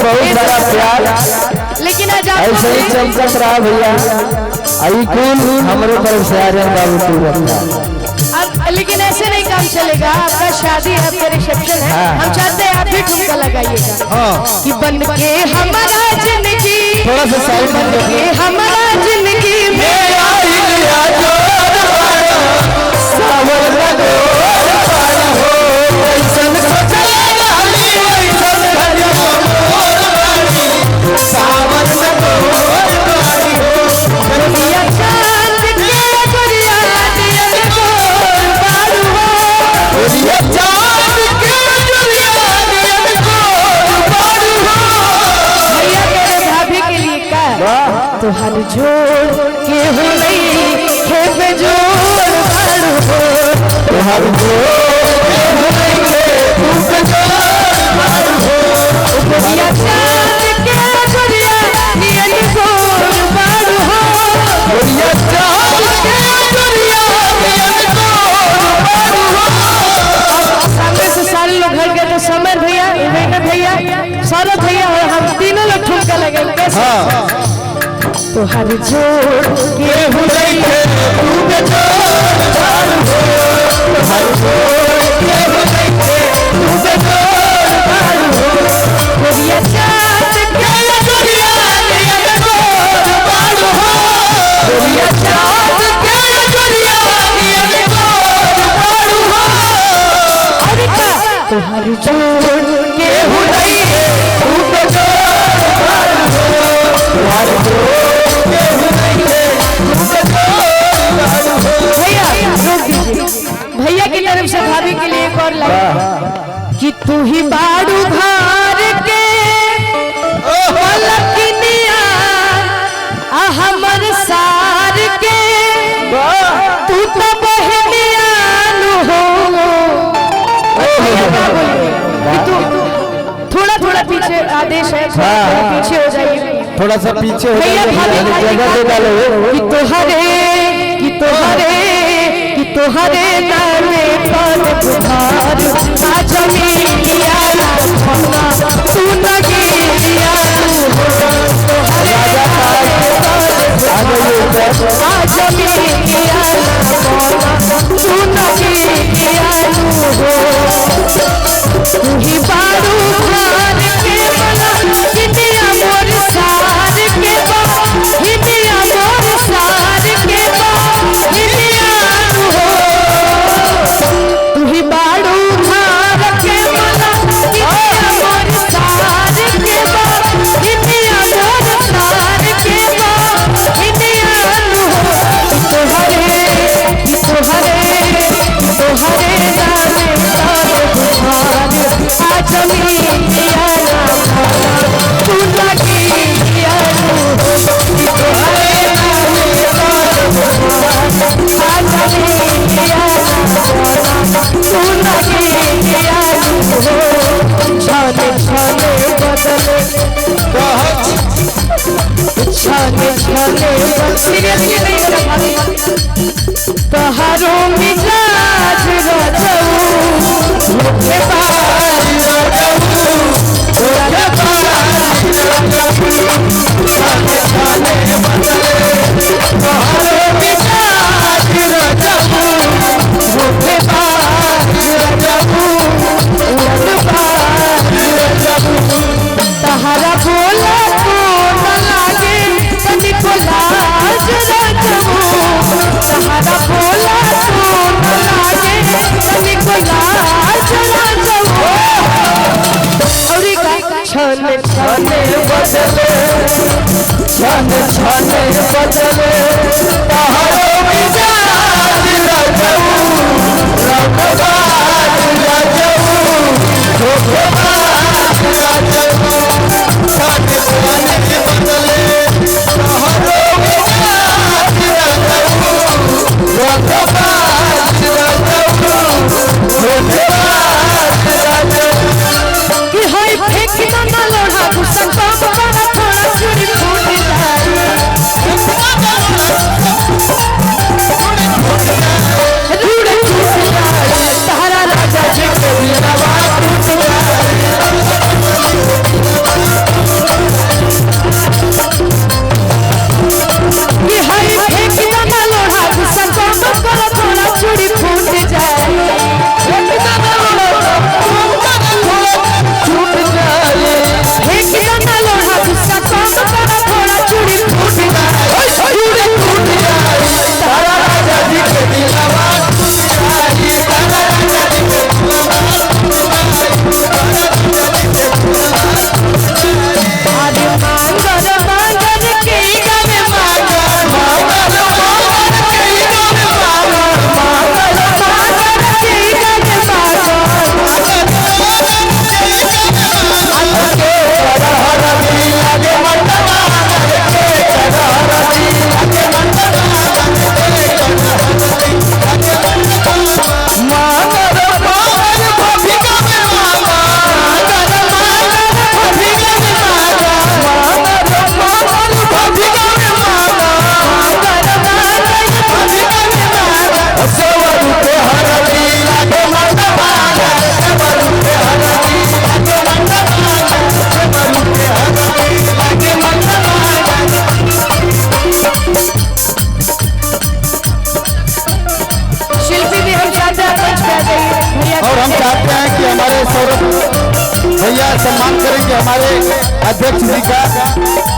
बहुत सारा प्यार, लेकिन आज ऐसे ही चमकत रहा भैया। आई कूल हमारे तरफ से आर्यन बाबू तू रखा। अब लेकिन ऐसे नहीं काम चलेगा। आपका शादी है, आपका रिसेप्शन है। हम चाहते हैं आप भी ठुमका लगाइएगा कि बन के हमारा जिंदगी, थोड़ा सा साइड बन के हमारा जिंदगी में तुहार जोड़ के हो नहीं खेप जोड़ बाड़ू हो, तुहार जोड़ के हो नहीं खेप जोड़ बाड़ू हो, उपरिया चाँद के गोरिया नियन गोर बाड़ू हो, उपरिया चाँद के गोरिया नियन गोर बाड़ू हो। सामने से सारे लोग घर गए तो समर भैया, इवेंट भैया, सौरभ भैया और हम तीनों लोग ठुमका लगाएंगे। कैसे? तुहार जोड़ के हो नहीं खेप जोड़ बाड़ू हो, तुहार जोड़ के हो नहीं खेप जोड़ बाड़ू हो, उपरिया चाँद के गोरिया नियन गोर बाड़ू हो, उपरिया चाँद के गोरिया नियन गोर बाड़ू हो। तुहार जोड़ के हो नहीं खेप जोड़ बाड़ू हो, तुहार जोड़ भैया की तरफ से भाभी के लिए एक और लाइन कि तू ही बाड़ू घर के पलकिनिया हमर सार के, तू तो बहनिया हो। तू थोड़ा थोड़ा पीछे आदेश है, थोड़ा पीछे हो जाइए, थोड़ा सा पीछे हो भैया जाइए, जगह दे डालो। कि तोहरे नामे पर बुखार आ जमीनिया तू नगीनिया राजा आ जमीनिया तू नगीनिया तू ही बाड़ू घर के बना हिंदिया मोर सार के बा, हिंदिया मोर सार के बा, हिंदिया तू ही बाड़ू घर के बना हिंदिया मोर सार के बा, हिंदिया मोर सार के बा, हिंदिया तोहरे नामे तार बुखार आ जमीनिया तू लगिया तोहरे नामे तार बुखार आ जमीनिया तू लगिया छाने छाने बदले छाने छाने तहारो मिजाज रजऊ के बाज रजऊ के बाज रजऊ छाने छाने बदले तहारो मिजाज रजऊ के बाज रजऊ के बाज रजऊ तहारा बोला तो न लागे तनिको लाज रजऊ, तहारा बोला तो न लागे तनिको लाज रजऊ। और छाने छाने बदले छाने छाने बदले तहारो मिजाज रजऊ, रंगबाज रजऊ, धोखेबाज रजऊ, छाने छाने बदले तहारो मिजाज रजऊ, रंगबाज रजऊ, धोखेबाज रजऊ। कि होई फेंक ना लोढ़ा घुसन बाप बड़ा थोड़ा चुरी फूट जाए, रूड़े टूट जाए तहारा और हम चाहते हैं कि हमारे सौरभ भैया सम्मान करेंगे हमारे अध्यक्ष जी का।